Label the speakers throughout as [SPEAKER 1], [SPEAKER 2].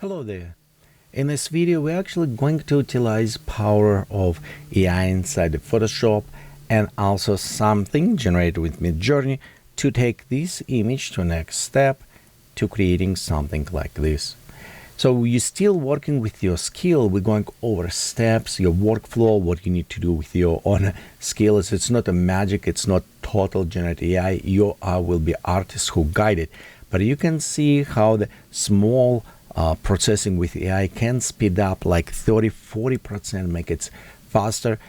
[SPEAKER 1] Hello there. In this video, we're actually going to utilize power of AI inside the Photoshop and also something generated with Midjourney to take this image to the next step to creating something like this. So you're still working with your skill. We're going over steps, your workflow, what you need to do with your own skills. It's not a magic. It's not total generative AI. You will be artists who guide it. But you can see how the small processing with AI can speed up like 30-40%, make it faster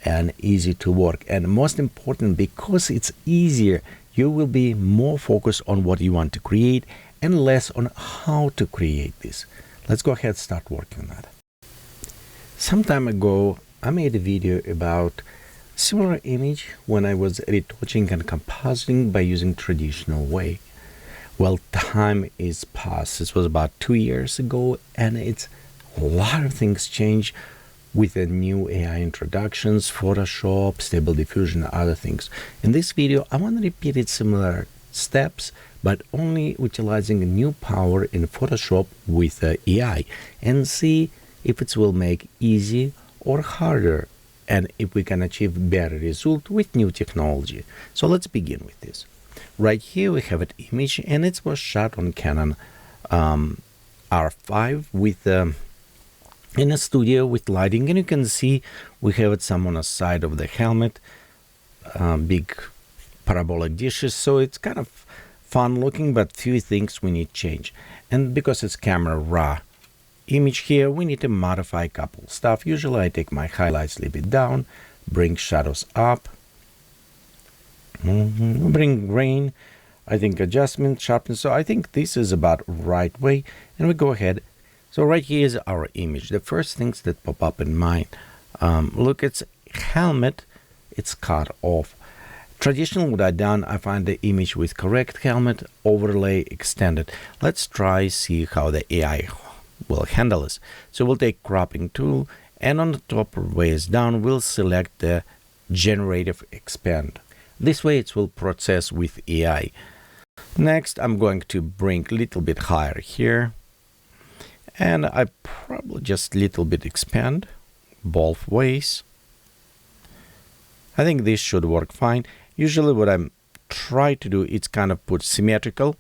[SPEAKER 1] and easy to work. And most important, because it's easier, you will be more focused on what you want to create and less on how to create this. Let's go ahead and start working on that. Some time ago, I made a video about similar image when I was retouching and compositing by using traditional way. Well, time is past. This was about 2 years ago, and it's a lot of things change with the new AI introductions, Photoshop, Stable Diffusion, and other things. In this video, I want to repeat it similar steps, but only utilizing a new power in Photoshop with AI and see if it will make easy or harder and if we can achieve better result with new technology. So let's begin with this. Right here we have an image, and it was shot on Canon R5 with in a studio with lighting, and you can see we have it some on the side of the helmet, big parabolic dishes, so it's kind of fun looking, but few things we need change. And because it's camera raw image here, we need to modify a couple stuff. Usually I take my highlights a little bit down, bring shadows up, bring grain, I think adjustment, sharpness. So I think this is about right way, and we go ahead. So right here is our image. The first things that pop up in mind, look, it's helmet, it's cut off. Traditional what I done, I find the image with correct helmet, overlay, extended. Let's try see how the AI will handle this. So we'll take cropping tool, and on the top ways down, we'll select the generative expand. This way it will process with AI. Next, I'm going to bring a little bit higher here, and I probably just a little bit expand both ways. I think this should work fine. Usually what I'm try to do is kind of put symmetrical,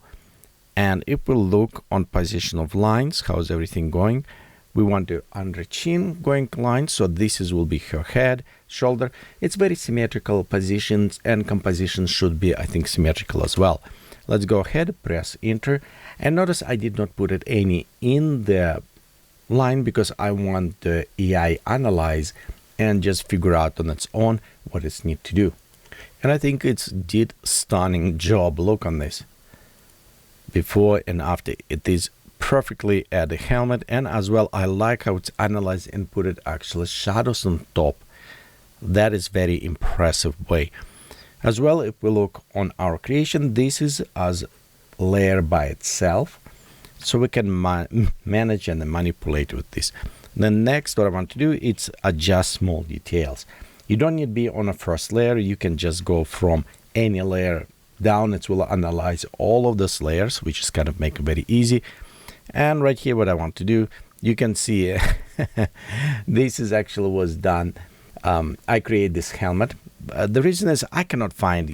[SPEAKER 1] and it will look on position of lines, how's everything going. We want to under chin going line, so this will be her head, shoulder. It's very symmetrical positions, and composition should be, I think, symmetrical as well. Let's go ahead, press enter, and notice I did not put it any in the line because I want the AI analyze and just figure out on its own what it needs to do. And I think it's did stunning job. Look on this. Before and after, it is perfectly at the helmet, and as well I like how it's analyzed and put it actually shadows on top. That is very impressive way. As well, if we look on our creation, this is as layer by itself, so we can manage and manipulate with this. The next what I want to do is adjust small details. You don't need to be on a first layer. You can just go from any layer down. It will analyze all of those layers, which is kind of make it very easy. And right here what I want to do, you can see this is actually was done. I create this helmet. The reason is I cannot find,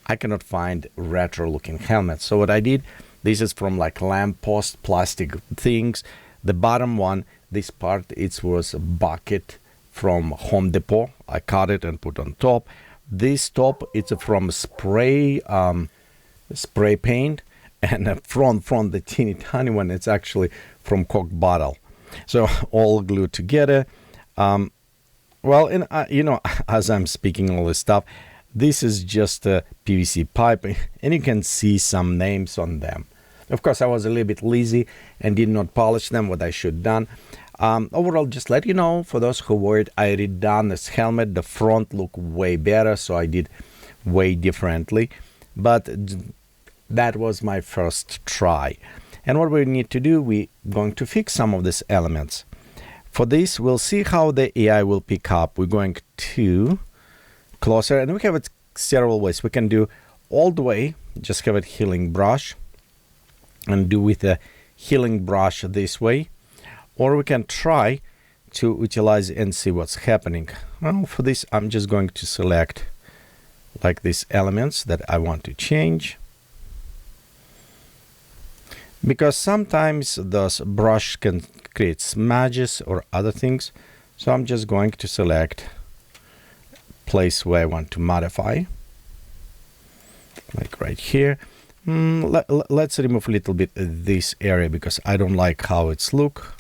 [SPEAKER 1] I cannot find retro looking helmets. So what I did, this is from like lamppost plastic things. The bottom one, this part, it was a bucket from Home Depot. I cut it and put on top. This top, it's from spray paint. And from the teeny tiny one, it's actually from Coke bottle. So all glued together. Well, and as I'm speaking all this stuff, this is just a PVC pipe, and you can see some names on them. Of course, I was a little bit lazy and did not polish them, what I should done. Overall, just let you know, for those who worried, I redone this helmet. The front look way better, so I did way differently. But that was my first try. And what we need to do, we're going to fix some of these elements. For this, we'll see how the AI will pick up. We're going to closer, and we have it several ways. We can do all the way, just have it healing brush, and do with the healing brush this way, or we can try to utilize and see what's happening. Well, for this, I'm just going to select like these elements that I want to change, because sometimes those brush can create smudges or other things. So I'm just going to select place where I want to modify, like right here. Let's remove a little bit this area because I don't like how it's look.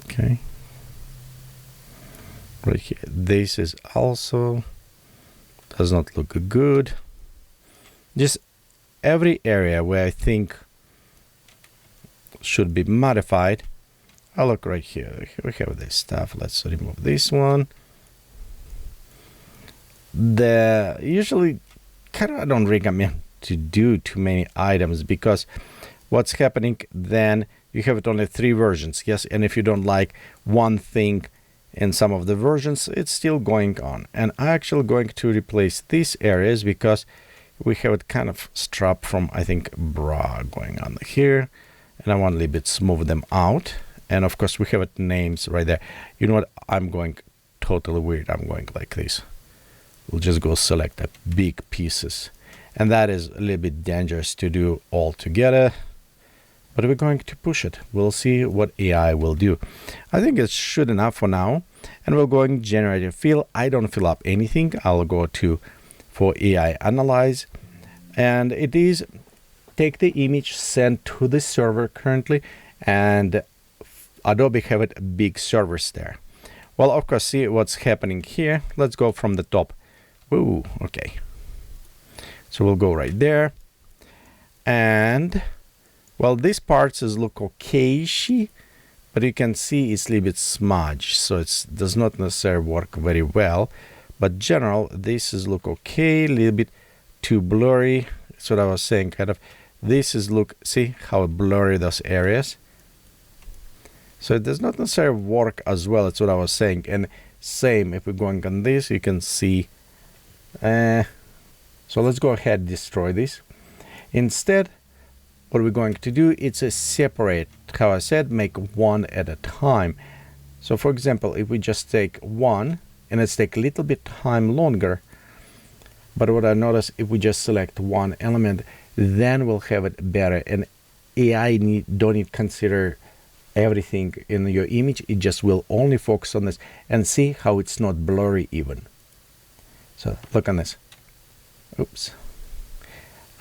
[SPEAKER 1] Okay, right here, this is also does not look good. Just every area where I think should be modified. I look right here. We have this stuff. Let's remove this one. Usually kind of I don't recommend to do too many items, because what's happening then, you have it only 3 versions. Yes, and if you don't like one thing in some of the versions, it's still going on. And I'm actually going to replace these areas because we have it kind of strap from, I think, bra going on here, and I want a little bit smooth them out. And of course we have it names right there. You know what, I'm going totally weird. I'm going like this. We'll just go select the big pieces, and that is a little bit dangerous to do all together, but we're going to push it. We'll see what AI will do. I think it's good enough for now, and we'll go in generative fill. I don't fill up anything. I'll go to for AI analyze, and it is take the image, send to the server currently, and Adobe have it big servers there. Well, of course, see what's happening here. Let's go from the top. Ooh, okay. So we'll go right there, and well, this part is look okay-ish, but you can see it's a little bit smudged, so it does not necessarily work very well. But general, this is look okay, a little bit too blurry. That's what I was saying, kind of. This is look, see how blurry those areas. So it does not necessarily work as well. That's what I was saying. And same, if we're going on this, you can see. So let's go ahead and destroy this. Instead, what we're going to do, it's a separate, how I said, make one at a time. So for example, if we just take one, and it's take a little bit time longer, but what I notice, if we just select one element, then we'll have it better. And AI don't need consider everything in your image. It just will only focus on this, and see how it's not blurry even. So look on this. Oops,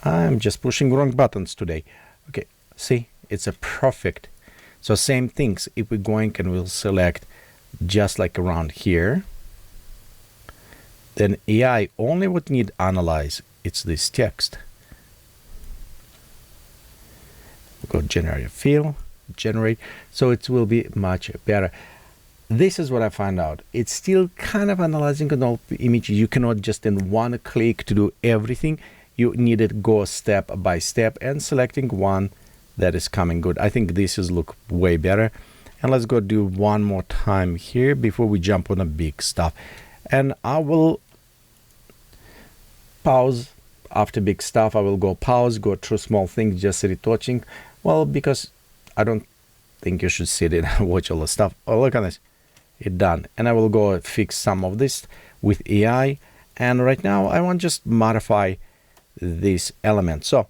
[SPEAKER 1] I'm just pushing wrong buttons today. Okay, see, it's a perfect. So same things, if we're going and we'll select just like around here, then AI only would need analyze, it's this text. We'll go generative fill, generate, so it will be much better. This is what I found out. It's still kind of analyzing an old image. You cannot just in one click to do everything. You need to go step by step and selecting one that is coming good. I think this is look way better. And let's go do one more time here before we jump on the big stuff. And I will pause after big stuff. I will go pause, go through small things, just retouching. Well, because I don't think you should sit and watch all the stuff. Oh, look at this. It's done. And I will go fix some of this with AI. And right now I want to just modify this element. So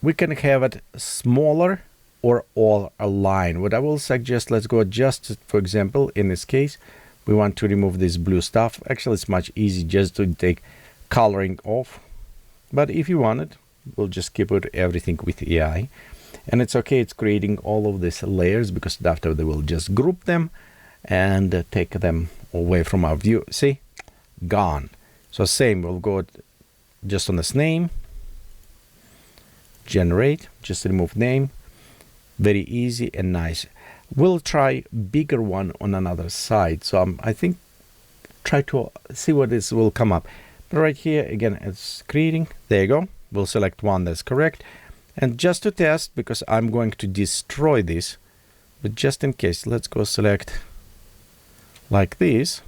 [SPEAKER 1] we can have it smaller or all aligned. What I will suggest, let's go just, for example, in this case, we want to remove this blue stuff. Actually, it's much easy just to take coloring off. But if you want it, we'll just keep it everything with AI. And it's okay, it's creating all of these layers, because after they will just group them and take them away from our view. See, gone. So same, we'll go just on this name, generate, just remove name. Very easy and nice. We'll try bigger one on another side. So I think try to see what this will come up. But right here again, it's creating. There you go. We'll select one that's correct. And just to test, because I'm going to destroy this, but just in case, let's go select like this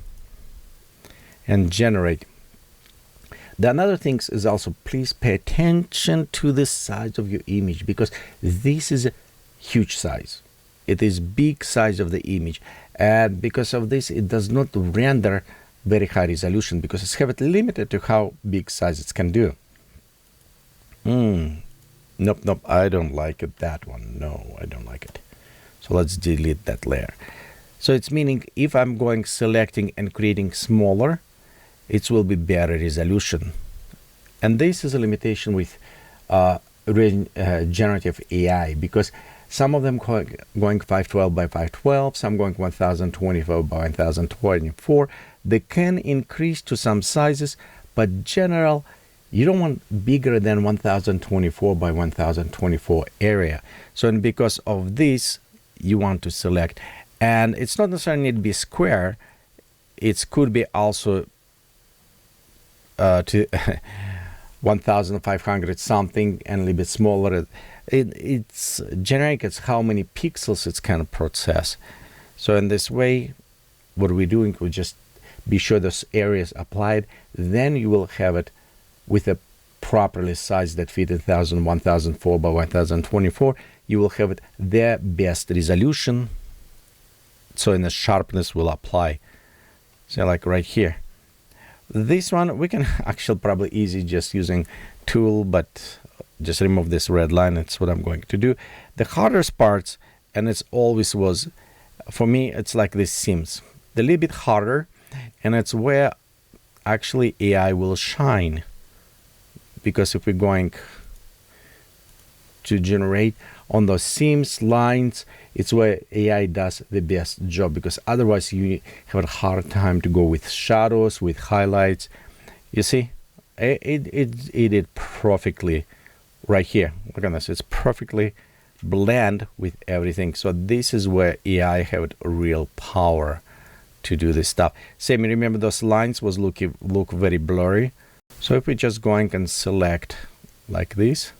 [SPEAKER 1] and generate. The another thing is also, please pay attention to the size of your image, because this is a huge size. It is big size of the image, and because of this it does not render very high resolution, because it's have it limited to how big size it can do. Nope, I don't like it, that one. No, I don't like it. So let's delete that layer. So it's meaning if I'm going selecting and creating smaller, it will be better resolution. And this is a limitation with generative AI, because some of them going 512 by 512, some going 1024 by 1024. They can increase to some sizes, but general, you don't want bigger than 1024 by 1024 area. So, and because of this, you want to select, and it's not necessarily need to be square. It could be also to 1500 something and a little bit smaller. It's generic. It's how many pixels it's kind of process. So in this way, what we're doing, we just be sure those areas applied. Then you will have it with a properly sized that fit 1004 by 1024. You will have it their best resolution. So in the sharpness will apply. So like right here. This one we can actually probably easy just using tool, but just remove this red line. That's what I'm going to do. The hardest parts, and it's always was for me, it's like this seams. The little bit harder, and it's where actually AI will shine. Because if we're going to generate on those seams, lines, it's where AI does the best job, because otherwise you have a hard time to go with shadows, with highlights. You see, it did perfectly right here. Look at this, it's perfectly blend with everything. So this is where AI have real power to do this stuff. Same, remember those lines was look very blurry. So if we're just going and select like this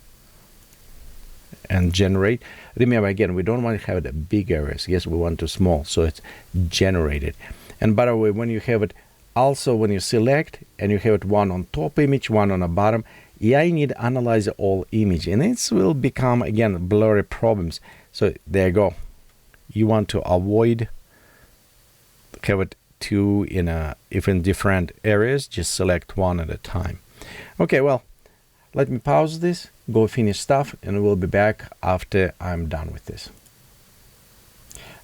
[SPEAKER 1] and generate, remember again, we don't want to have the big areas. Yes, we want to small, so it's generated. And by the way, when you have it also, when you select and you have it one on top image, one on the bottom, AI need to analyze all image, and it will become again blurry problems. So there you go. You want to avoid have it two in different areas. Just select one at a time. Okay, well, let me pause this, go finish stuff, and we'll be back after I'm done with this.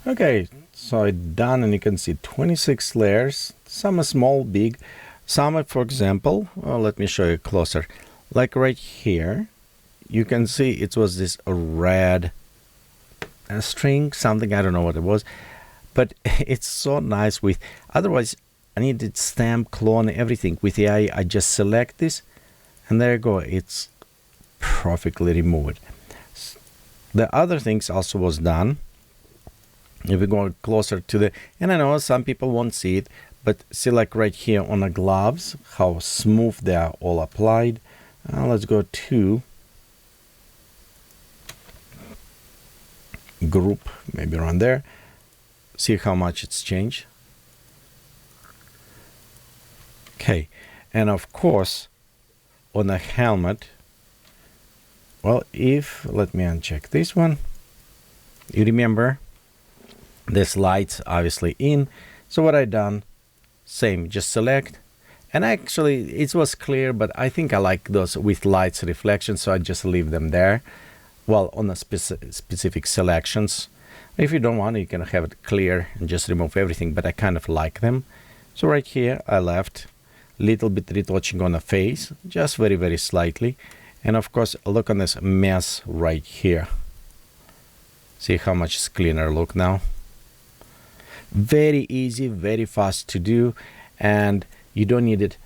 [SPEAKER 1] Okay, so it's done, and you can see 26 layers. Some are small, big. Some are, for example, let me show you closer. Like right here, you can see it was this red string, something, I don't know what it was, but it's so nice with, otherwise I needed stamp, clone, everything. With AI, I just select this, and there you go, it's perfectly removed. The other things also was done. If we go closer to the, and I know some people won't see it, but see like right here on the gloves, how smooth they are all applied. Let's go to group, maybe around there. See how much it's changed. Okay, and of course, on the helmet, well, if, let me uncheck this one. You remember, this light's obviously in. So what I done, same, just select. And actually, it was clear, but I think I like those with lights reflection, so I just leave them there. Well, on the specific selections. If you don't want, you can have it clear and just remove everything, but I kind of like them. So right here, I left a little bit retouching on the face, just very, very slightly. And of course, look on this mess right here. See how much cleaner look now. Very easy, very fast to do, and you don't need it.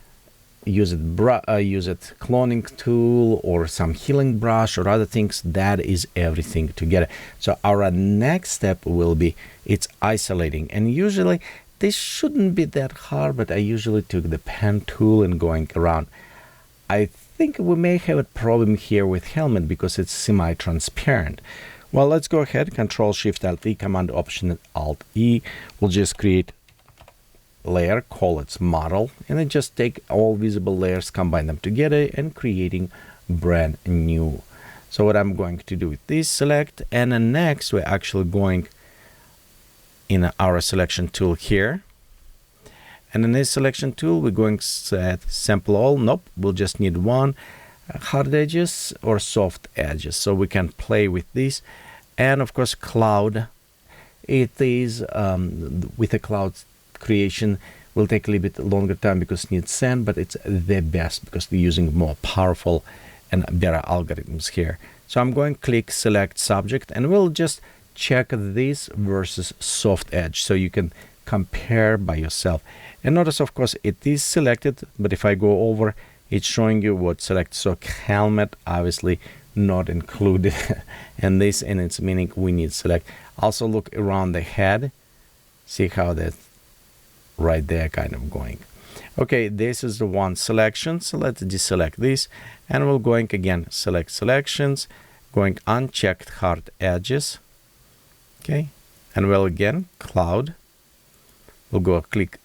[SPEAKER 1] Use it cloning tool or some healing brush or other things. That is everything together. So our next step will be it's isolating, and usually this shouldn't be that hard, but I usually took the pen tool and going around. I think we may have a problem here with helmet because it's semi-transparent. Well, let's go ahead, Control Shift Alt E, Command Option Alt E. We'll just create layer, call it model, and then just take all visible layers, combine them together, and creating brand new. So what I'm going to do with this, select, and then next we're actually going in our selection tool here. And in this selection tool, we're going to set sample all. Nope, we'll just need one. Hard edges or soft edges. So we can play with this. And of course, cloud. It is, with a cloud creation, will take a little bit longer time because it needs sand, but it's the best because they're using more powerful and better algorithms here. So I'm going to click select subject, and we'll just check this versus soft edge so you can compare by yourself. And notice, of course, it is selected, but if I go over, it's showing you what select. So helmet obviously not included and this, and it's meaning we need select. Also look around the head, see how that right there kind of going. Okay, this is the one selection, so let's deselect this, and we're going again select selections, going unchecked hard edges. Okay, and we'll again cloud, we'll go click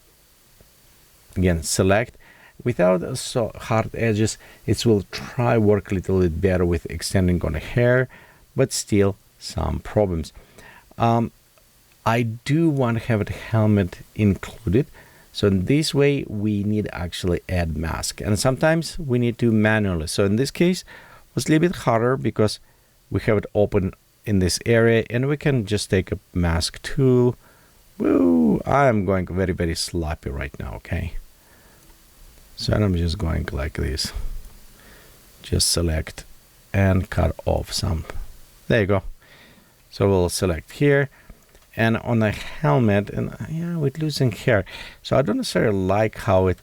[SPEAKER 1] again select. Without so hard edges, it will try work a little bit better with extending on the hair, but still some problems. I do want to have a helmet included, so in this way we need actually add mask, and sometimes we need to manually. So in this case it was a little bit harder because we have it open in this area, and we can just take a mask tool. Woo! I'm going very, very sloppy right now. Okay, so I'm just going like this, just select and cut off some. There you go. So we'll select here, and on the helmet, and yeah, with losing hair, so I don't necessarily like how it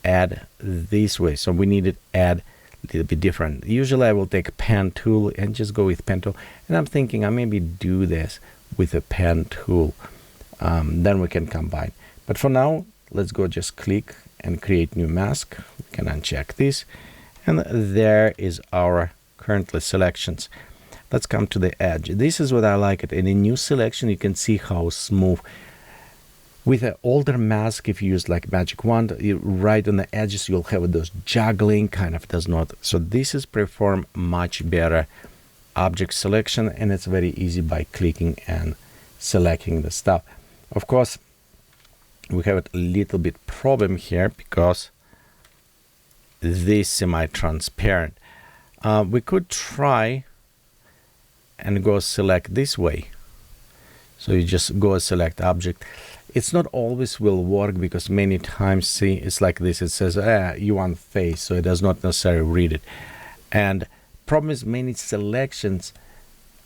[SPEAKER 1] add this way, so we need it add a little bit different. Usually I will take a pen tool and just go with pen tool, and I'm thinking I maybe do this with a pen tool, then we can combine. But for now, let's go just click and create new mask. We can uncheck this, and there is our currently selections. Let's come to the edge. This is what I like it. In a new selection, you can see how smooth. With an older mask, if you use like magic wand, right on the edges, you'll have those juggling, kind of does not. So this is perform much better object selection, and it's very easy by clicking and selecting the stuff. Of course, we have a little bit problem here because this semi-transparent. We could try and go select this way. So you just go select object. It's not always will work because many times, see, it's like this. It says you want face, so it does not necessarily read it. And problem is many selections,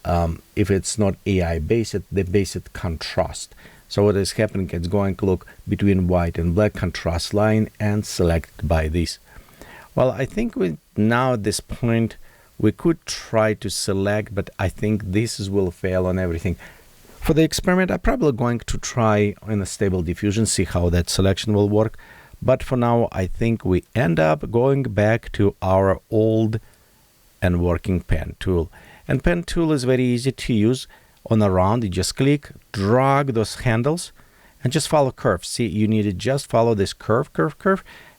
[SPEAKER 1] if it's not AI based, they base it contrast. So what is happening, it's going to look between white and black contrast line and select by this. Well, I think we now at this point we could try to select, but I think this will fail on everything. For the experiment, I'm probably going to try in a stable diffusion, see how that selection will work. But for now, I think we end up going back to our old and working pen tool. And pen tool is very easy to use. On a round, you just click, drag those handles, and just follow curve. See, you need to just follow this curve,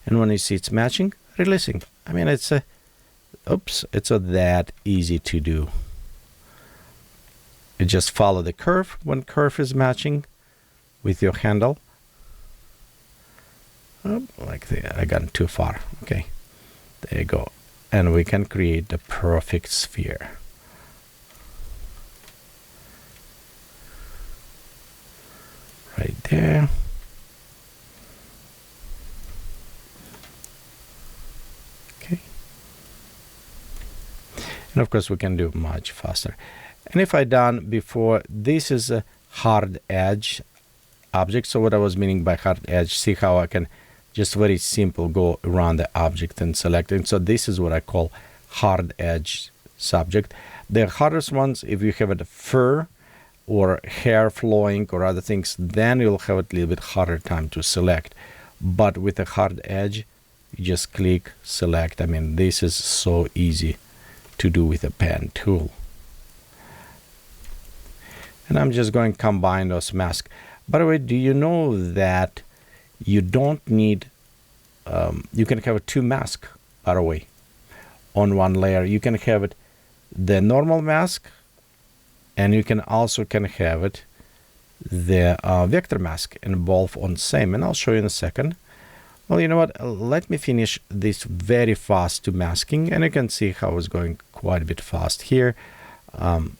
[SPEAKER 1] and when you see it's matching, releasing. I mean, it's a, oops, it's that easy to do. You just follow the curve when curve is matching with your handle. Oh, like that, I got too far. Okay, there you go. And we can create the perfect sphere. Right there. Okay. And of course we can do much faster. And if I done before, this is a hard edge object. So what I was meaning by hard edge, see how I can just very simple go around the object and select it. So this is what I call hard edge subject. The hardest ones, if you have a fur or hair flowing or other things, then you'll have a little bit harder time to select. But with a hard edge, you just click, select. I mean, this is so easy to do with a pen tool. And I'm just going to combine those masks. By the way, do you know that you don't need, you can have two masks, by the way, on one layer. You can have it the normal mask, and you can also have it the vector mask, and both on same. And I'll show you in a second. Well, you know what? Let me finish this very fast to masking, and you can see how it's going quite a bit fast here to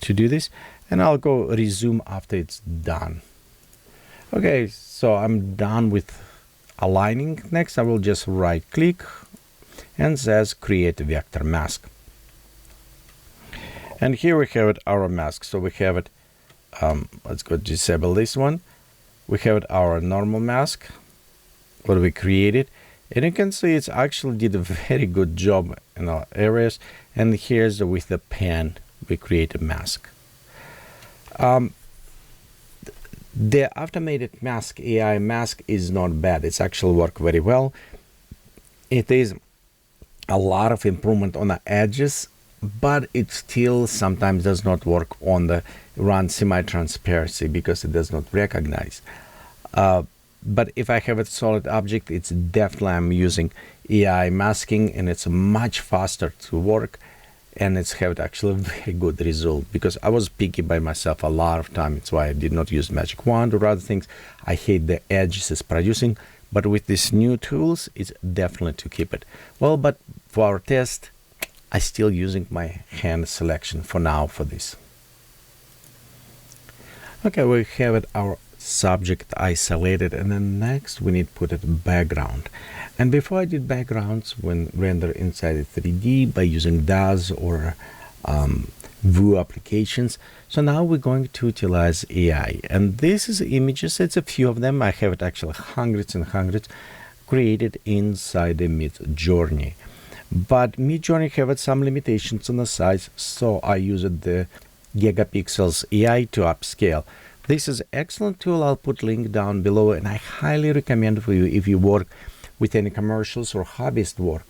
[SPEAKER 1] do this. And I'll go resume after it's done. Okay, so I'm done with aligning. Next, I will just right click and says create vector mask. And here we have it, our mask. So we have it, let's go disable this one. We have it, our normal mask, what we created. And you can see it's actually did a very good job in our areas. And here's with the pen, we create a mask. The automated mask, AI mask, is not bad. It's actually work very well. It is a lot of improvement on the edges, but it still sometimes does not work on the run semi-transparency because it does not recognize. But if I have a solid object, it's definitely I'm using AI masking, and it's much faster to work, and it's had actually a very good result because I was picky by myself a lot of time. It's why I did not use magic wand or other things. I hate the edges it's producing, but with these new tools, it's definitely to keep it. Well, but for our test, I still using my hand selection for now for this. Okay, we have it, our subject isolated, and then next we need to put it background. And before I did backgrounds when render inside the 3D by using DAZ or Vue applications. So now we're going to utilize AI, and this is images. It's a few of them. I have it actually hundreds and hundreds created inside the Midjourney. But Midjourney have some limitations on the size, so I used the Gigapixels AI to upscale. This is an excellent tool. I'll put link down below, and I highly recommend for you if you work with any commercials or hobbyist work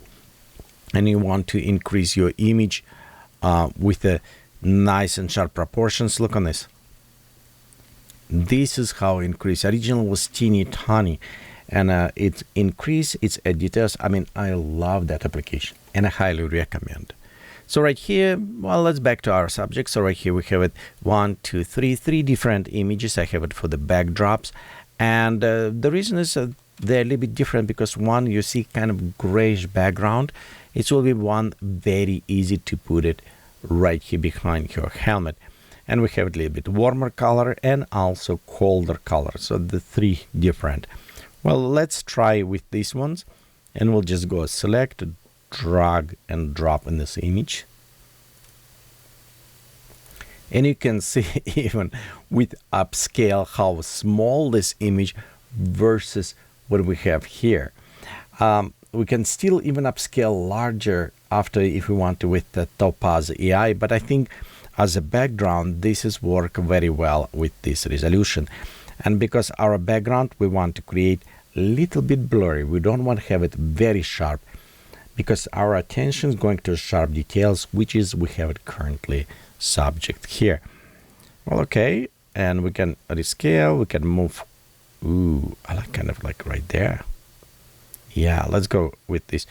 [SPEAKER 1] and you want to increase your image with a nice and sharp proportions. Look on this. This is how increase. Original was teeny tiny, and it increase its editors. I mean, I love that application and I highly recommend. So right here, well, let's back to our subject. So right here we have it three different images. I have it for the backdrops, and the reason is they're a little bit different because one you see kind of grayish background. It will be one very easy to put it right here behind your helmet, and we have a little bit warmer color and also colder color. So the three different. Well, let's try with these ones, and we'll just go select, drag and drop in this image. And you can see even with upscale how small this image versus what we have here. We can still even upscale larger after if we want to with the Topaz AI, but I think as a background this is work very well with this resolution. And because our background we want to create a little bit blurry, we don't want to have it very sharp because our attention is going to sharp details, which is we have it currently subject here. Well, okay, and we can rescale, we can move. Ooh, I like kind of like right there. Yeah, let's go with this.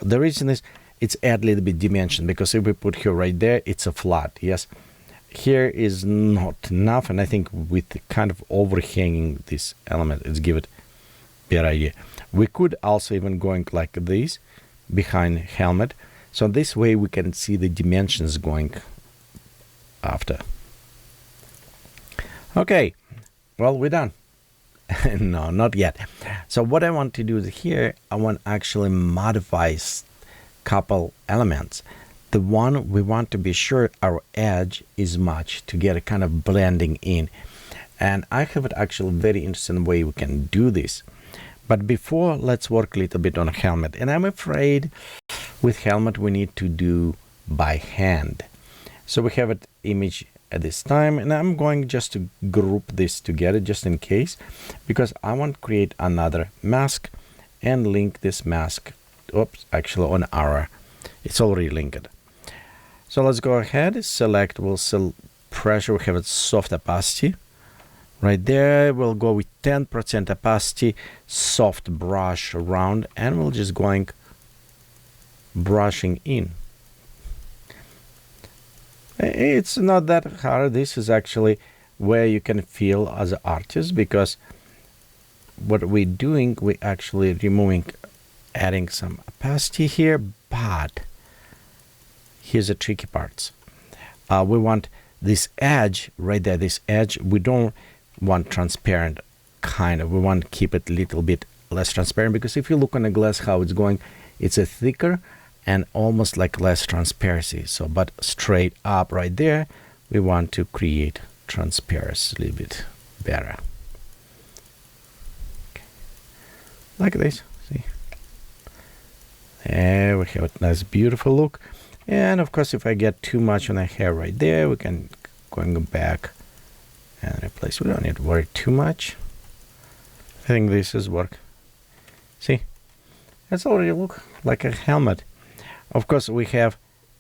[SPEAKER 1] The reason is it's add a little bit dimension, because if we put here right there, it's a flat. Yes, here is not enough, and I think with the kind of overhanging this element, it's give it better idea. We could also even going like this behind helmet, so this way we can see the dimensions going after. Okay, well, we're done. No, not yet. So what I want to do here, I want to actually modify couple elements. The one we want to be sure our edge is matched to get a kind of blending in, and I have an actually very interesting way we can do this. But before, let's work a little bit on a helmet, and I'm afraid with helmet we need to do by hand. So we have an image at this time, and I'm going just to group this together just in case, because I want to create another mask and link this mask. Oops, actually on our, it's already linked. So let's go ahead, select, we'll pressure, we have a soft opacity, Right there, we'll go with 10% opacity, soft brush around, and we'll just going brushing in. It's not that hard. This is actually where you can feel as an artist, because what we're doing, we actually removing, adding some opacity here, but here's the tricky parts. We want this edge right there, this edge, we don't want transparent kind of, we want to keep it a little bit less transparent, because if you look on a glass how it's going, it's a thicker and almost like less transparency. So but straight up right there, we want to create transparency a little bit better. Okay. Like this, see, there we have a nice beautiful look. And of course, if I get too much on the hair right there, we can going back and replace. We don't need to worry too much. I think this is work. See, it's already look like a helmet. Of course, we have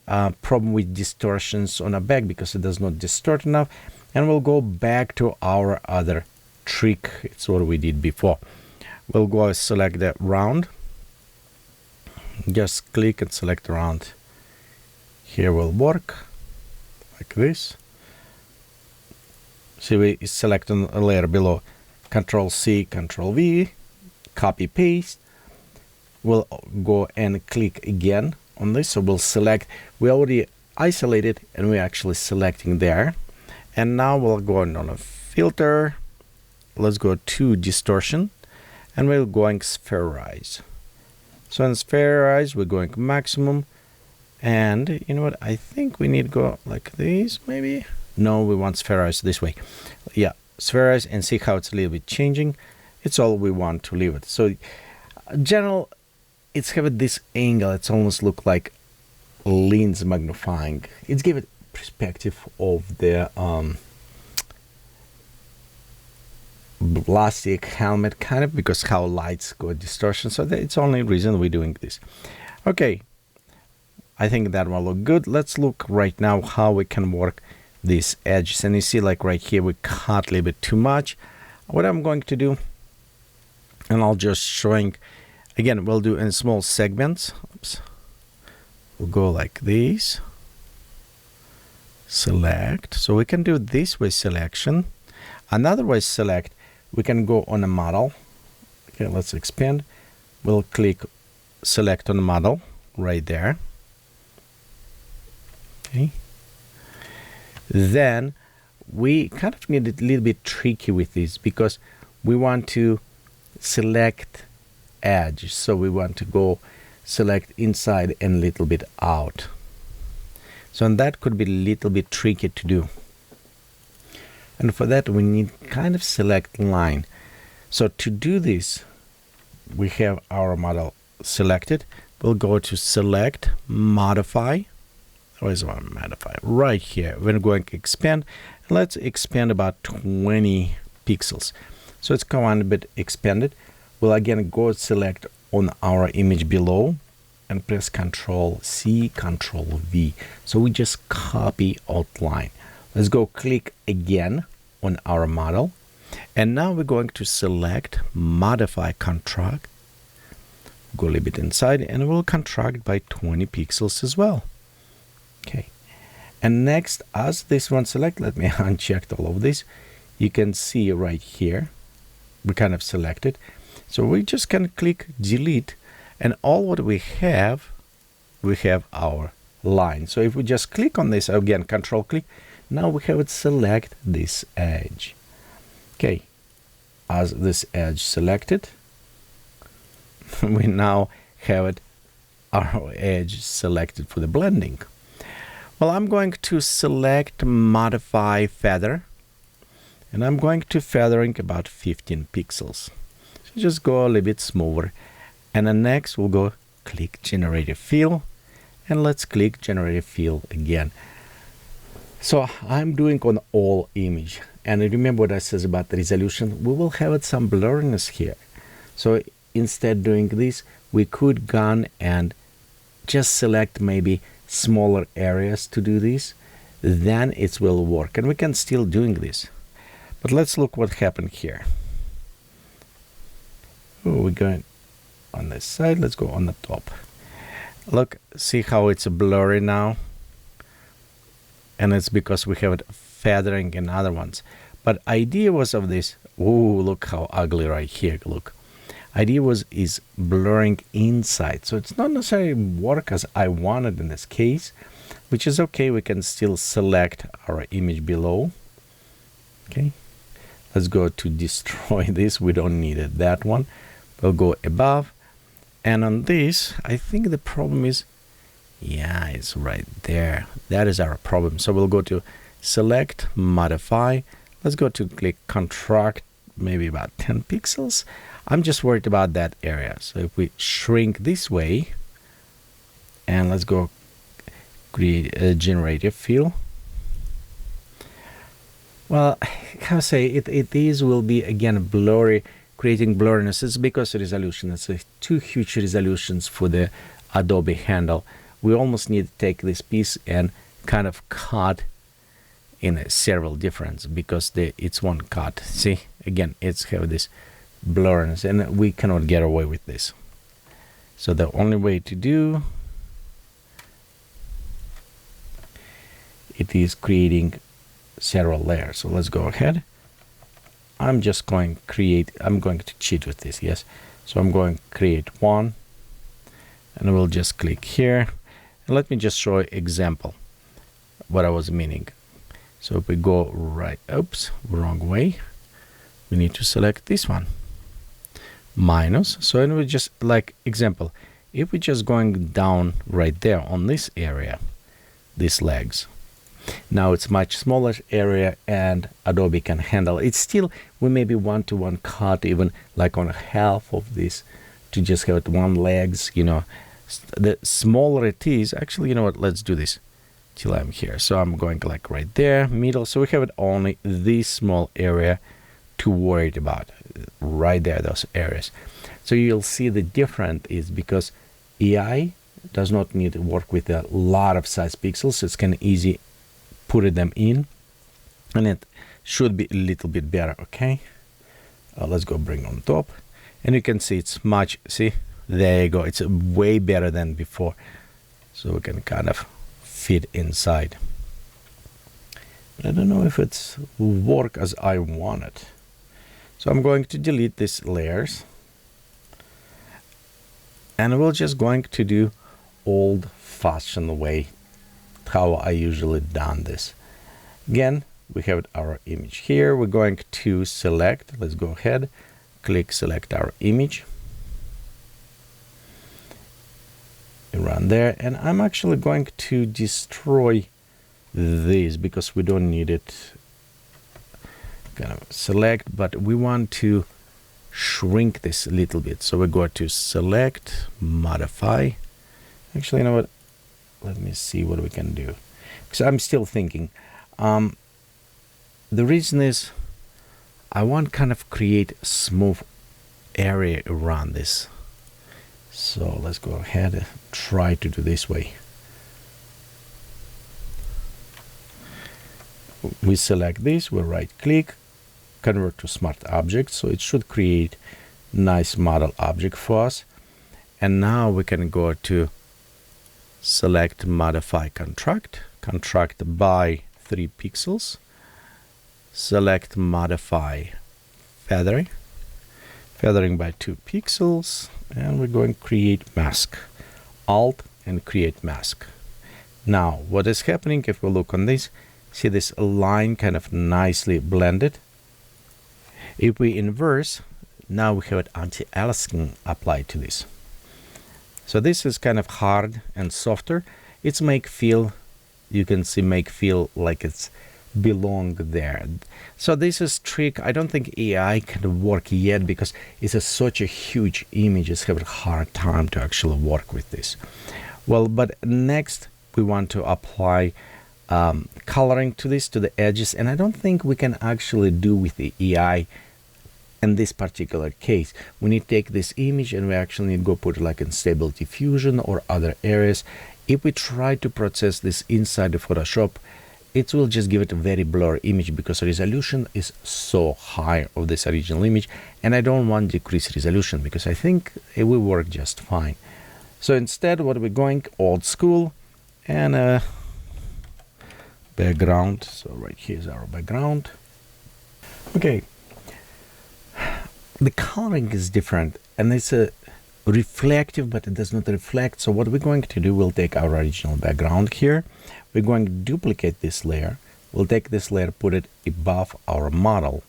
[SPEAKER 1] a problem with distortions on a back because it does not distort enough. And we'll go back to our other trick. It's what we did before. We'll go select the round. Just click and select round. Here will work like this. See, we select on a layer below, Control C, Control V, copy paste. We'll go and click again on this. So we'll select, we already isolated and we're actually selecting there. And now we'll go on a filter. Let's go to distortion and we're going spherize. So in spherize, we're going maximum. And you know what? I think we need to go like this, maybe. No, we want spherize this way. Yeah, spherize and see how it's a little bit changing. It's all we want to leave it. So general, it's have this angle. It's almost look like lens magnifying. It's give it perspective of the plastic helmet kind of, because how lights go distortion. So it's only reason we're doing this. Okay, I think that will look good. Let's look right now how we can work these edges. And you see like right here we cut a little bit too much. What I'm going to do, and I'll just showing again, we'll do in small segments. Oops. We'll go like this, select. So we can do this way selection. Another way select, we can go on a model. Okay, let's expand. We'll click select on model right there. Okay. Then we kind of need it a little bit tricky with this, because we want to select edge. So we want to go select inside and a little bit out. So and that could be a little bit tricky to do. And for that we need kind of select line. So to do this, we have our model selected. We'll go to select, modify. Where's one modify? Right here. We're going to expand. Let's expand about 20 pixels. So it's command a bit expanded. We'll again go select on our image below and press Control C, Control V. So we just copy outline. Let's go click again on our model. And now we're going to select modify contract. Go a little bit inside and we'll contract by 20 pixels as well. Okay. And next, as this one select, let me uncheck all of this. You can see right here, we kind of selected. So we just can click delete, and all what we have our line. So if we just click on this again, control click, now we have it select this edge. Okay, as this edge selected, we now have it our edge selected for the blending. Well, I'm going to select modify feather, and I'm going to feathering about 15 pixels. So just go a little bit smoother. And then next we'll go click generative fill, and let's click generative fill again. So I'm doing on all image, and remember what I says about the resolution. We will have some blurriness here. So instead doing this, we could go and just select maybe smaller areas to do this. Then it will work, and we can still doing this. But let's look what happened here. Oh, we're going on this side. Let's go on the top. Look, see how it's blurry now? And it's because we have it feathering in other ones. But idea was of this, oh, look how ugly right here, look. Idea is blurring inside. So it's not necessarily work as I wanted in this case, which is okay. We can still select our image below. Okay. Let's go to destroy this. We don't need it, that one. We'll go above. And on this, I think the problem is, yeah, it's right there. That is our problem. So we'll go to select, modify. Let's go to click contract, maybe about 10 pixels. I'm just worried about that area. So if we shrink this way, and let's go create a generative fill. Well, how say it will be again blurry, creating blurriness. It's because of resolution. It's too huge resolutions for the Adobe handle. We almost need to take this piece and kind of cut in several difference, because it's one cut. See, again, it's have this blurriness, and we cannot get away with this. So the only way to do it is creating several layers. So let's go ahead. I'm going to cheat with this, yes. So I'm going to create one, and we'll just click here. And let me just show an example what I was meaning. So if we go right, oops, wrong way. We need to select this one. Minus. So and we just like example, if we're just going down right there on this area, these legs. Now it's much smaller area, and Adobe can handle it. Still, we maybe want to one cut even like on half of this to just have it one legs, you know. The smaller it is, actually, you know what, let's do this till I'm here. So I'm going like right there, middle. So we have it only this small area to worry about, right there, those areas. So you'll see the difference is because AI does not need to work with a lot of size pixels. It can easy put them in, and it should be a little bit better. Okay, let's go bring on top, and you can see it's much, see, there you go, it's way better than before. So we can kind of fit inside. But I don't know if it's work as I want it. So I'm going to delete these layers, and we're just going to do old-fashioned way how I usually done this. Again, we have our image here. We're going to select, let's go ahead, click select our image, run there, and I'm actually going to destroy this because we don't need it. Kind of select, but we want to shrink this a little bit. So we go to select, modify. Actually, you know what? Let me see what we can do, because I'm still thinking. The reason is I want kind of create a smooth area around this. So let's go ahead and try to do this way. We select this, we right click, convert to smart object. So it should create nice model object for us. And now we can go to select modify contract by 3 pixels, select modify feathering by 2 pixels, and we're going to create mask, alt and create mask. Now what is happening if we look on this, see this line kind of nicely blended. If we inverse, now we have an anti-aliasing applied to this. So this is kind of hard and softer. It's make feel, you can see make feel like it's belong there. So this is trick. I don't think AI can work yet because it's such a huge image. It's have a hard time to actually work with this. Well, but next we want to apply coloring to this, to the edges, and I don't think we can actually do with the AI in this particular case. We need to take this image and we actually need to go put it like in Stable Diffusion or other areas. If we try to process this inside the Photoshop, it will just give it a very blurry image because the resolution is so high of this original image, and I don't want to decrease resolution because I think it will work just fine. So instead, what we're going old school and background. So right here is our background. Okay, the coloring is different, and it's a reflective, but it does not reflect. So what we're going to do, we'll take our original background here. We're going to duplicate this layer. We'll take this layer, put it above our model.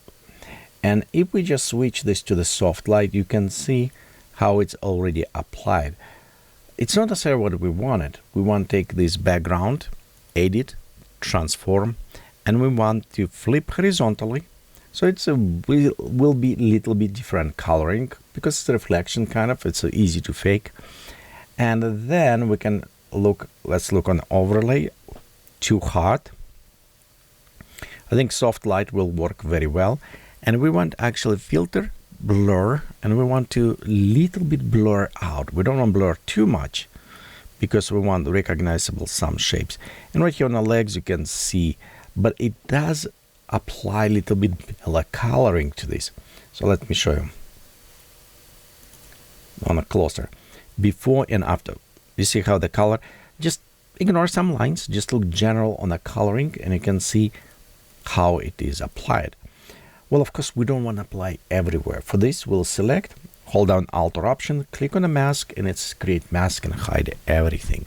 [SPEAKER 1] And if we just switch this to the soft light, you can see how it's already applied. It's not necessarily what we wanted. We want to take this background, edit, transform, and we want to flip horizontally. So it's will be a little bit different coloring because it's a reflection kind of. It's easy to fake. And then we can look. Let's look on overlay. Too hot. I think soft light will work very well. And we want actually filter, blur, and we want to little bit blur out. We don't want to blur too much because we want recognizable some shapes. And right here on the legs you can see, but it does apply a little bit like coloring to this. So let me show you on a closer before and after. You see how the color, just ignore some lines, just look general on the coloring and you can see how it is applied. Well, of course we don't want to apply everywhere. For this we'll select, hold down Alt or Option, click on the mask, and it's create mask and hide everything.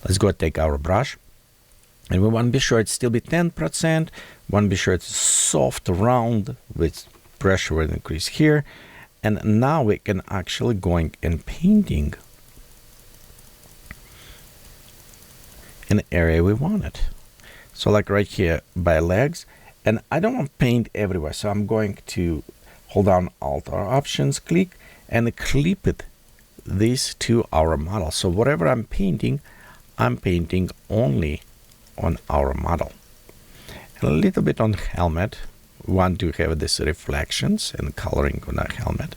[SPEAKER 1] Let's go take our brush. And we want to be sure it's still be 10%. We want to be sure it's soft, round, with pressure will increase here. And now we can actually going and painting an area we wanted. So like right here by legs, and I don't want to paint everywhere. So I'm going to hold down Alt or Options, click, and clip it this to our model. So whatever I'm painting only on our model. And a little bit on helmet. We want to have this reflections and coloring on our helmet.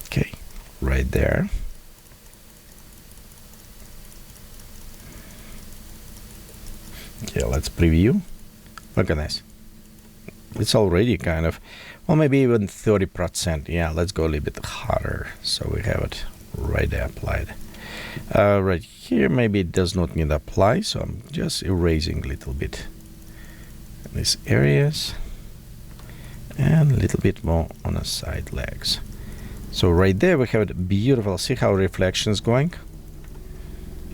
[SPEAKER 1] Okay, right there. Okay, let's preview. Look at this. It's already kind of, well, maybe even 30%. Yeah, let's go a little bit hotter so we have it right there applied. Right here, maybe it does not need to apply, so I'm just erasing a little bit these areas and a little bit more on the side legs. So right there we have it beautiful. See how reflections going?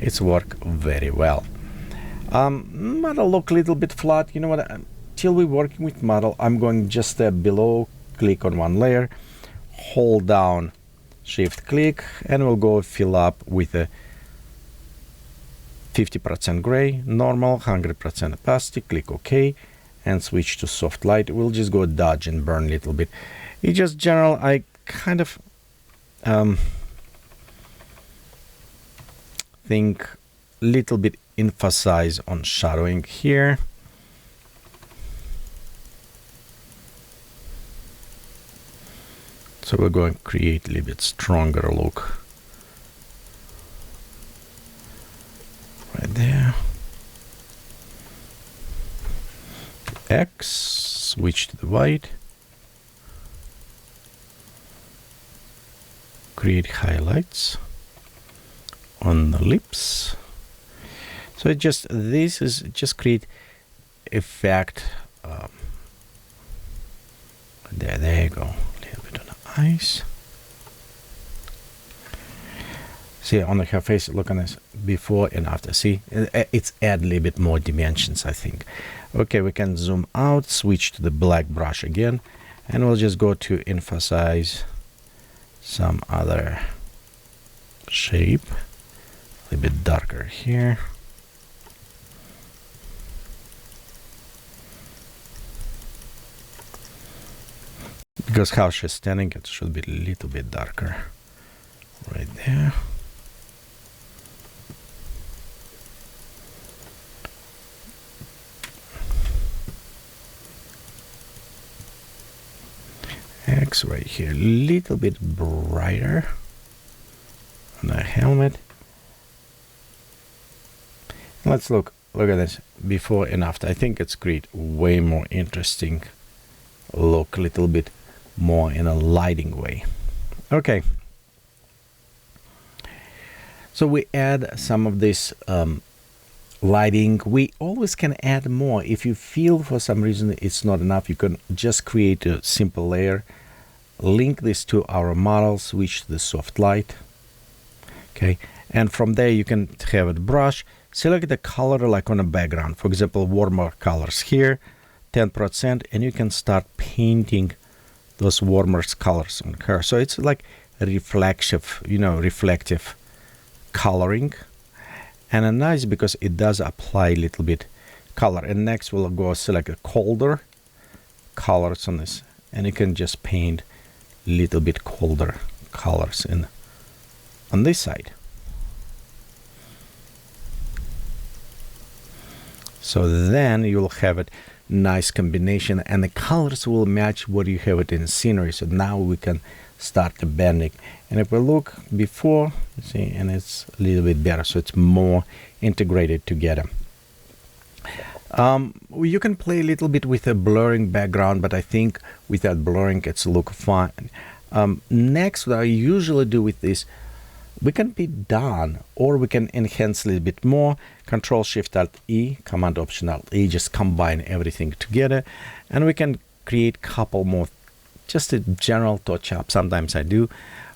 [SPEAKER 1] It's work very well. Model look a little bit flat. You know what? Till we're working with model, I'm going just below, click on one layer, hold down Shift click, and we'll go fill up with a 50% gray, normal, 100% opacity, click OK, and switch to soft light. We'll just go dodge and burn a little bit. It's just general, I kind of think a little bit emphasize on shadowing here. So we're going to create a little bit stronger look. Right there. X, switch to the white. Create highlights on the lips. So it just, this is just create effect. There you go. Eyes. See on her face, look on this before and after. See, it's add a little bit more dimensions, I think. Okay, we can zoom out, switch to the black brush again, and we'll just go to emphasize some other shape, a little bit darker here. Because how she's standing, it should be a little bit darker. Right there. X right here, a little bit brighter on the helmet. Let's look at this before and after. I think it's create way more interesting look, a little bit more in a lighting way. Okay, so we add some of this lighting. We always can add more. If you feel for some reason it's not enough, you can just create a simple layer, link this to our model, switch to the soft light. Okay, and from there you can have it brush, select the color like on a background, for example warmer colors here, 10%, and you can start painting those warmer colors on her. So it's like a reflective, reflective coloring, and nice because it does apply a little bit color. And next we'll go select a colder colors on this, and you can just paint a little bit colder colors on this side. So then you'll have it nice combination, and the colors will match what you have it in scenery. So now we can start the bending, and if we look before, you see, and it's a little bit better, so it's more integrated together. You can play a little bit with a blurring background, but I think without blurring it's look fine. Next, what I usually do with this, we can be done, or we can enhance a little bit more. Control Shift Alt E, Command Option Alt E, just combine everything together, and we can create couple more, just a general touch up. Sometimes I do.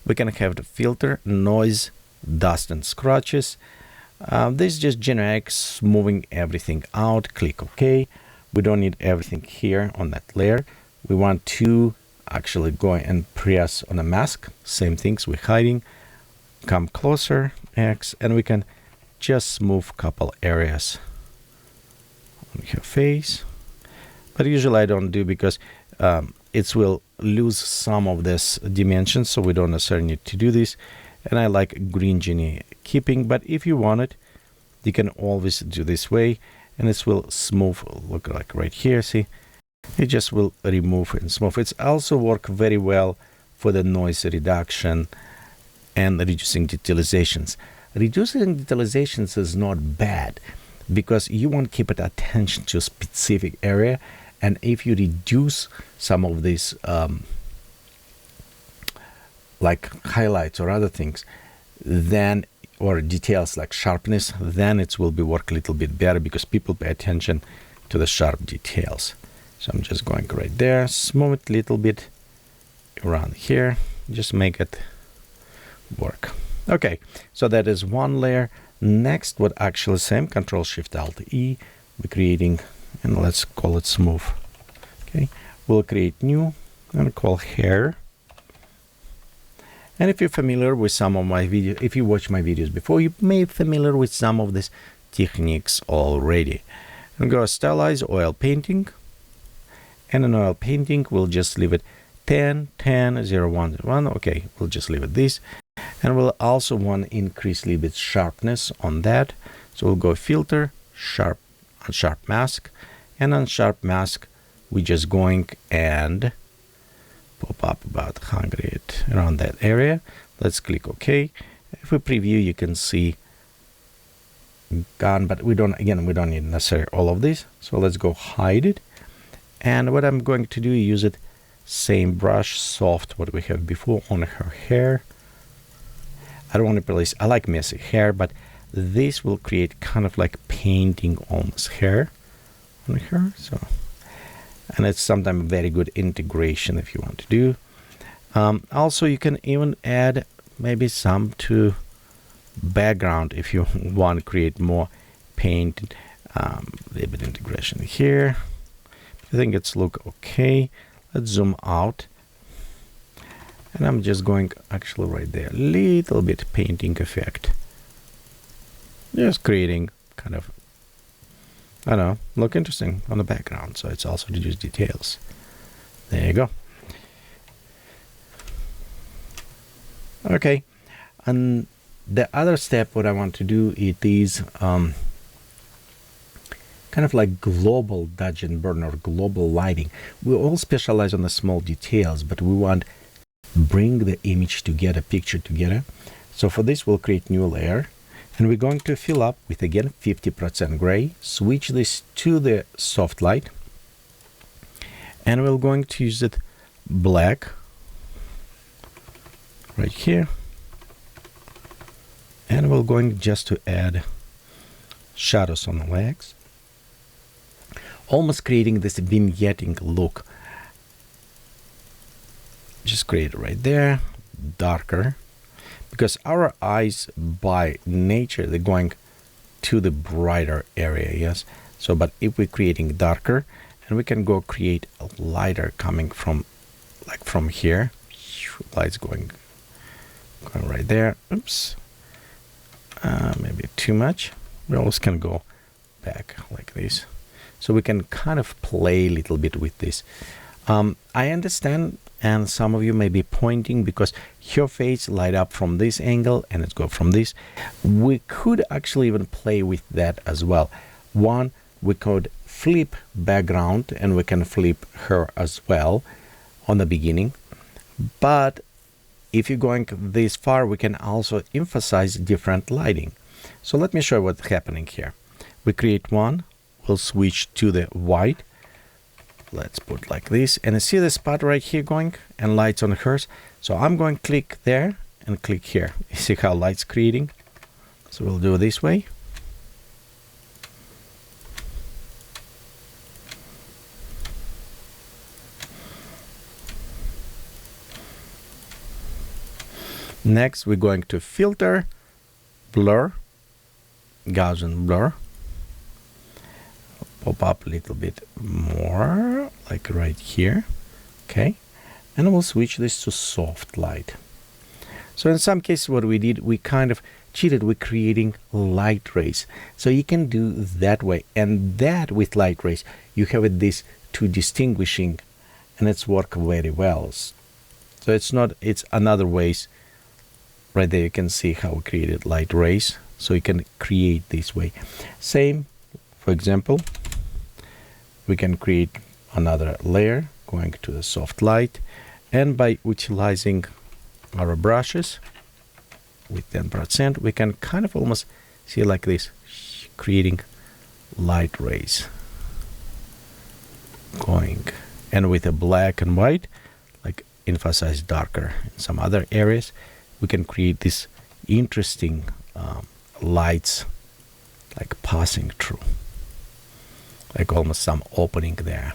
[SPEAKER 1] We can have the filter, noise, dust and scratches. This is just generic, smoothing everything out. Click OK. We don't need everything here on that layer. We want to actually go and press on a mask. Same things we're hiding. Come closer, X, and we can just smooth couple areas on her face. But usually I don't do, because it will lose some of this dimension, so we don't necessarily need to do this. And I like green genie keeping, but if you want it, you can always do this way, and this will smooth. Look like right here, see, it just will remove and smooth. It's also work very well for the noise reduction and reducing detalizations. Reducing detalizations is not bad, because you want to keep it attention to a specific area, and if you reduce some of these like highlights or other things, then, or details like sharpness, then it will be work a little bit better, because people pay attention to the sharp details. So I'm just going right there, smooth it a little bit around here, just make it work. Okay, so that is one layer. Next, what actually same, Control Shift Alt E, we're creating, and let's call it smooth. Okay, we'll create new and call hair. And if you're familiar with some of my videos, if you watch my videos before, you may be familiar with some of these techniques already. And go Stylized oil painting, and in oil painting we'll just leave it 10 10 0 1 1. Okay, we'll just leave it this. And we'll also want to increase a little bit sharpness on that. So we'll go filter, sharp, on sharp mask, and on sharp mask we're just going and pop up about 100 around that area. Let's click OK. If we preview, you can see gone, but we don't need necessarily all of this. So let's go hide it. And what I'm going to do is use it same brush, soft, what we have before on her hair. I don't want to place, I like messy hair, but this will create kind of like painting almost hair on her. So, and it's sometimes very good integration if you want to do. Also, you can even add maybe some to background if you want to create more paint, a little bit integration here. I think it's look okay. Let's zoom out. And I'm just going actually right there, little bit painting effect. Just creating kind of, I don't know, look interesting on the background. So it's also reduce details. There you go. Okay. And the other step, what I want to do, it is kind of like global dodge and burn or global lighting. We all specialize on the small details, but we want bring the image together, picture together. So for this, we'll create new layer, And we're going to fill up with, again, 50% gray. Switch this to the soft light. And we're going to use it black right here. And we're going just to add shadows on the legs, almost creating this vignetting look. Just create it right there, darker, because our eyes by nature, they're going to the brighter area, yes. So, but if we're creating darker, and we can go create a lighter coming from, like from here, lights going right there. Oops, maybe too much. We always can go back like this, so we can kind of play a little bit with this. I understand, and some of you may be pointing because your face light up from this angle and it's go from this. We could actually even play with that as well. One, we could flip background and we can flip her as well on the beginning. But if you're going this far, we can also emphasize different lighting. So let me show you what's happening here. We create one, we'll switch to the white. Let's put like this, and see the spot right here going and lights on hers. So I'm going to click there and click here. You see how lights creating? So we'll do it this way. Next, we're going to filter, blur, Gaussian blur. Pop up a little bit more, like right here. Okay. And we'll switch this to soft light. So in some cases, what we did, we kind of cheated with creating light rays. So you can do that way. And that with light rays, you have this to distinguishing, and it's work very well. So it's another ways. Right there, you can see how we created light rays. So you can create this way. Same, for example, we can create another layer going to the soft light. And by utilizing our brushes with 10%, we can kind of almost see like this, creating light rays going. And with a black and white, like emphasize darker in some other areas, we can create this interesting lights like passing through, like almost some opening there.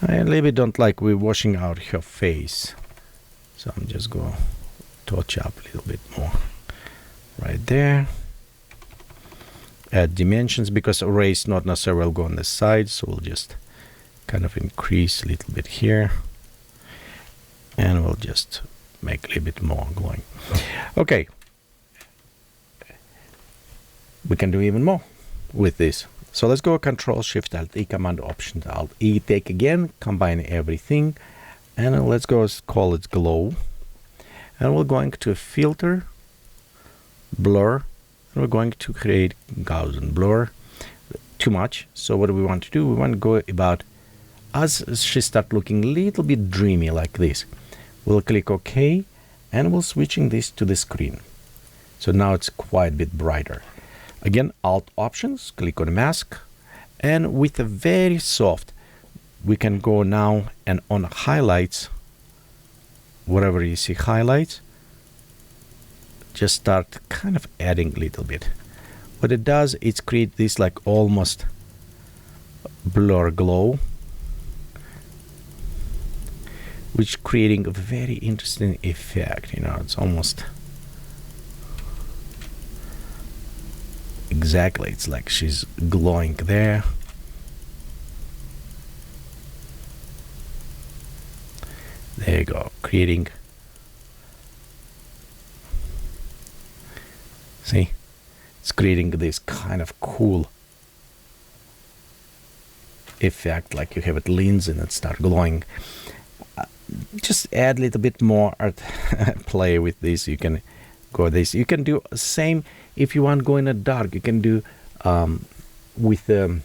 [SPEAKER 1] I a little bit don't like we're washing out her face, so I'm just going to touch up a little bit more right there. Add dimensions, because rays not necessarily will go on the side, so we'll just kind of increase a little bit here, and we'll just make a little bit more glowing. Okay, we can do even more with this. So let's go Control Shift Alt E, Command Option Alt E, take again, combine everything, and let's go call it glow. And we're going to filter, blur, and we're going to create Gaussian blur. Too much. So what do we want to do? We want to go about as she start looking a little bit dreamy like this. We'll click OK, and we'll switching this to the screen. So now it's quite a bit brighter. Again, Alt Options, click on Mask, and with a very soft, we can go now and on highlights, wherever you see highlights, just start kind of adding a little bit. What it does, it's create this like almost blur glow, which creating a very interesting effect. You know, it's almost exactly, it's like she's glowing there. There you go, creating, see, it's creating this kind of cool effect, like you have it leans and it start glowing. Just add a little bit more art play with this. You can go this, you can do same if you want to go in a dark. You can do with the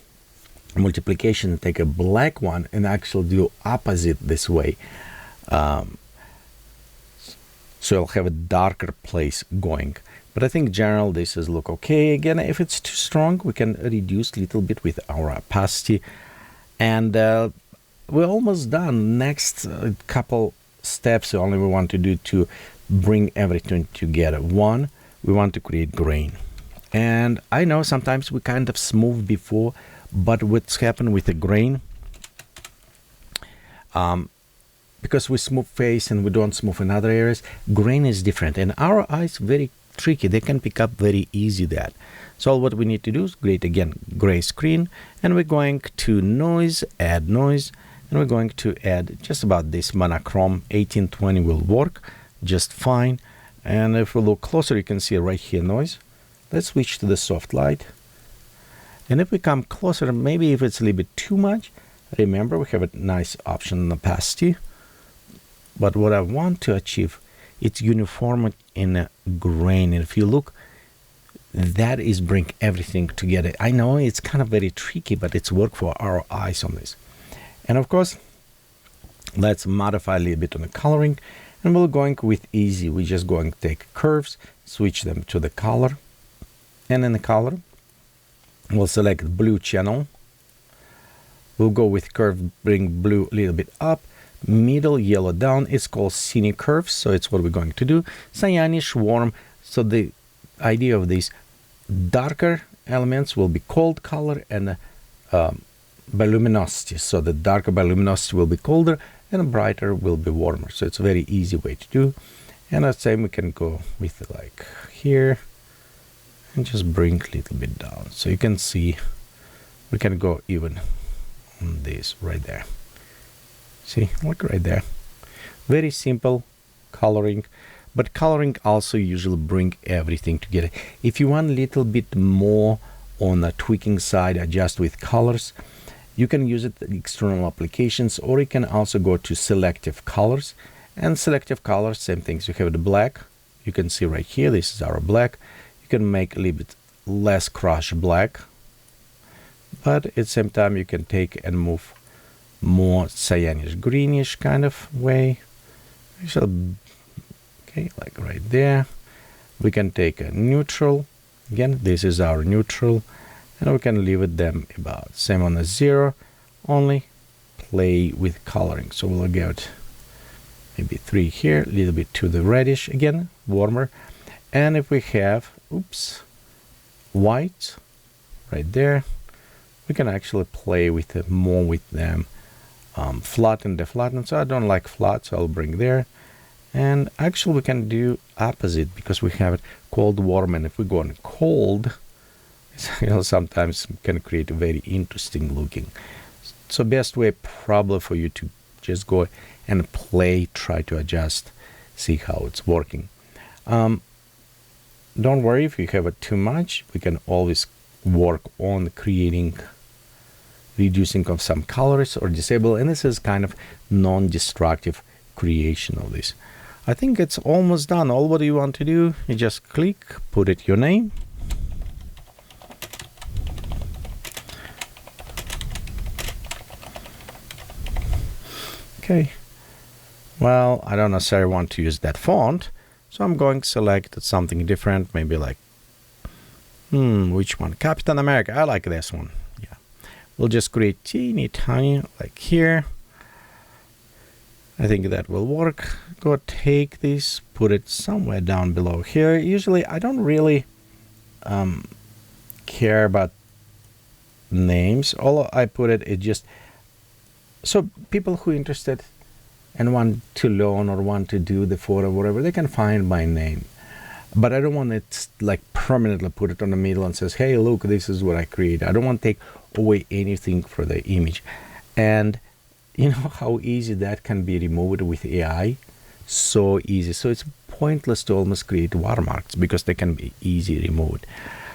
[SPEAKER 1] multiplication, take a black one and actually do opposite this way. So you'll have a darker place going. But I think general this is look okay. Again, if it's too strong, we can reduce a little bit with our opacity. And we're almost done. Next couple steps only we want to do to bring everything together. One, we want to create grain. And I know sometimes we kind of smooth before, but what's happened with the grain, because we smooth face and we don't smooth in other areas, grain is different. And our eyes very tricky. They can pick up very easy that. So all what we need to do is create again gray screen, and we're going to noise, add noise, and we're going to add just about this monochrome. 1820 will work just fine. And if we look closer, you can see right here noise. Let's switch to the soft light. And if we come closer, maybe if it's a little bit too much, remember we have a nice option in opacity. But what I want to achieve, it's uniform in a grain. And if you look, that is bring everything together. I know it's kind of very tricky, but it's work for our eyes on this. And of course, let's modify a little bit on the coloring. And we're going with easy. We're just going to take curves, switch them to the color. And in the color, we'll select blue channel. We'll go with curve, bring blue a little bit up. Middle, yellow down. It's called scenic curves, so it's what we're going to do. Cyanish, warm. So the idea of these darker elements will be cold color and by luminosity. So the darker by luminosity will be colder and brighter will be warmer. So it's a very easy way to do. And the same we can go with like here and just bring a little bit down. So you can see we can go even on this right there. See, look right there. Very simple coloring, but coloring also usually bring everything together. If you want a little bit more on the tweaking side, adjust with colors, you can use it in external applications, or you can also go to selective colors. And selective colors, same things. You have the black. You can see right here, this is our black. You can make a little bit less crush black, but at the same time you can take and move more cyanish greenish kind of way. Okay, like right there. We can take a neutral. Again, this is our neutral, and we can leave it them about same on the 0. Only play with coloring. So we'll get maybe 3 here, a little bit to the reddish again, warmer. And if we have, white right there, we can actually play with it more with them. Flatten the flatten. So I don't like flat, so I'll bring there. And actually we can do opposite because we have it cold, warm, and if we go on cold, sometimes can create a very interesting looking. So best way probably for you to just go and play, try to adjust, see how it's working. Don't worry if you have it too much. We can always work on creating, reducing of some colors or disable, and this is kind of non-destructive creation of this. I think it's almost done. All what you want to do, you just click, put it your name. Okay. Well, I don't necessarily want to use that font, so I'm going to select something different, maybe like, which one? Captain America. I like this one. Yeah. We'll just create teeny tiny, like here. I think that will work. Go take this, put it somewhere down below here. Usually I don't really care about names. All I put it is just so people who are interested and want to learn or want to do the photo, whatever, they can find my name. But I don't want it like permanently put it on the middle and says, hey, look, this is what I created. I don't want to take away anything for the image. And you know how easy that can be removed with AI? So easy. So it's pointless to almost create watermarks because they can be easy removed.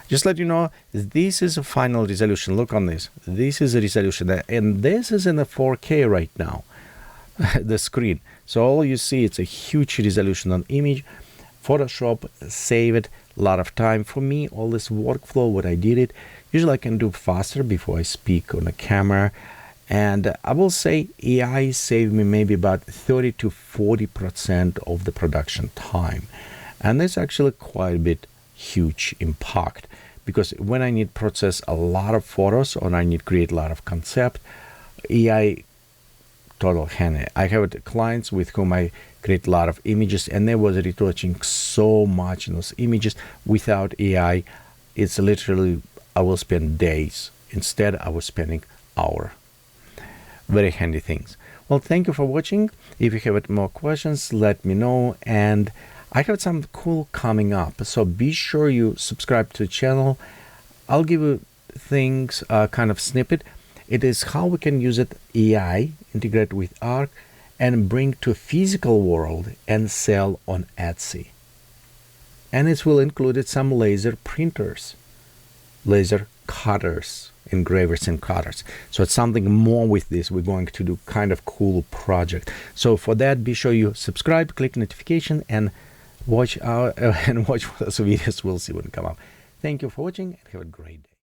[SPEAKER 1] Just let you know, this is a final resolution. Look on this. This is a resolution, and this is in a 4K right now, the screen. So all you see, it's a huge resolution on image. Photoshop, save it, a lot of time. For me, all this workflow, what I did it, usually I can do faster before I speak on a camera. And I will say AI saved me maybe about 30 to 40% of the production time. And that's actually quite a bit huge impact. Because when I need process a lot of photos or I need create a lot of concept, AI total handy. I have clients with whom I create a lot of images, and they was retouching so much in those images. Without AI, it's literally I will spend days. Instead, I was spending hour. Very handy things. Well, thank you for watching. If you have more questions, let me know. And I have some cool coming up, so be sure you subscribe to the channel. I'll give you things kind of snippet. It is how we can use it AI, integrate with ARC, and bring to physical world and sell on Etsy. And it will include some laser printers, laser cutters, engravers and cutters. So it's something more with this. We're going to do kind of cool project. So for that, be sure you subscribe, click notification, and watch those videos. We'll see when they come up. Thank you for watching and have a great day.